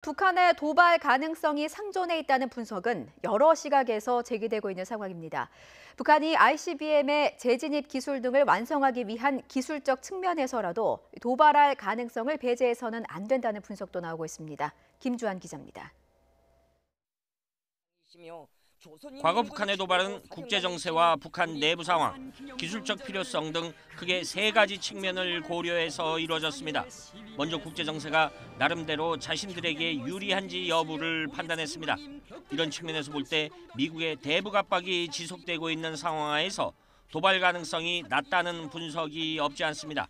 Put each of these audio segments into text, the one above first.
북한의 도발 가능성이 상존해 있다는 분석은 여러 시각에서 제기되고 있는 상황입니다. 북한이 ICBM의 재진입 기술 등을 완성하기 위한 기술적 측면에서라도 도발할 가능성을 배제해서는 안 된다는 분석도 나오고 있습니다. 김주한 기자입니다. 과거 북한의 도발은 국제 정세와 북한 내부 상황, 기술적 필요성 등 크게 세 가지 측면을 고려해서 이루어졌습니다. 먼저 국제 정세가 나름대로 자신들에게 유리한지 여부를 판단했습니다. 이런 측면에서 볼 때 미국의 대북 압박이 지속되고 있는 상황하에서 도발 가능성이 낮다는 분석이 없지 않습니다.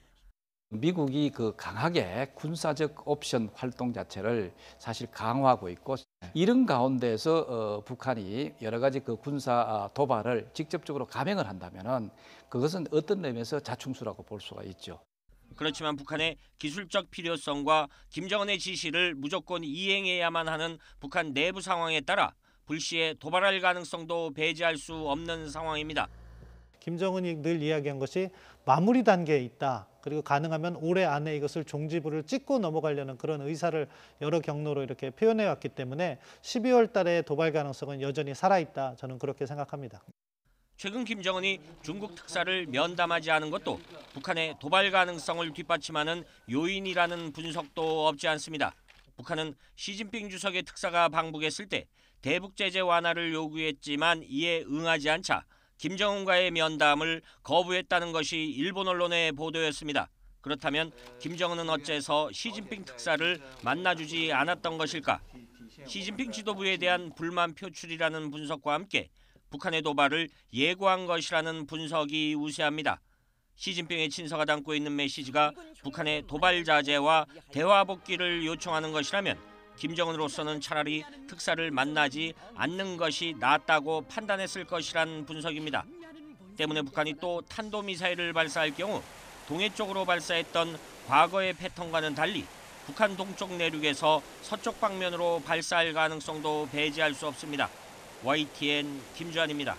미국이 강하게 군사적 옵션 활동 자체를 사실 강화하고 있고, 이런 가운데서 북한이 여러 가지 군사 도발을 직접적으로 감행을 한다면은 그것은 어떤 의미에서 자충수라고 볼 수가 있죠. 그렇지만 북한의 기술적 필요성과 김정은의 지시를 무조건 이행해야만 하는 북한 내부 상황에 따라 불시에 도발할 가능성도 배제할 수 없는 상황입니다. 김정은이 늘 이야기한 것이 마무리 단계에 있다. 그리고 가능하면 올해 안에 이것을 종지부를 찍고 넘어가려는 그런 의사를 여러 경로로 이렇게 표현해 왔기 때문에 12월 달에 도발 가능성은 여전히 살아있다. 저는 그렇게 생각합니다. 최근 김정은이 중국 특사를 면담하지 않은 것도 북한의 도발 가능성을 뒷받침하는 요인이라는 분석도 없지 않습니다. 북한은 시진핑 주석의 특사가 방북했을 때 대북 제재 완화를 요구했지만 이에 응하지 않자 김정은과의 면담을 거부했다는 것이 일본 언론의 보도였습니다. 그렇다면 김정은은 어째서 시진핑 특사를 만나주지 않았던 것일까? 시진핑 지도부에 대한 불만 표출이라는 분석과 함께 북한의 도발을 예고한 것이라는 분석이 우세합니다. 시진핑의 친서가 담고 있는 메시지가 북한의 도발 자제와 대화 복귀를 요청하는 것이라면 김정은으로서는 차라리 특사를 만나지 않는 것이 낫다고 판단했을 것이란 분석입니다. 때문에 북한이 또 탄도미사일을 발사할 경우 동해 쪽으로 발사했던 과거의 패턴과는 달리 북한 동쪽 내륙에서 서쪽 방면으로 발사할 가능성도 배제할 수 없습니다. YTN 김주한입니다.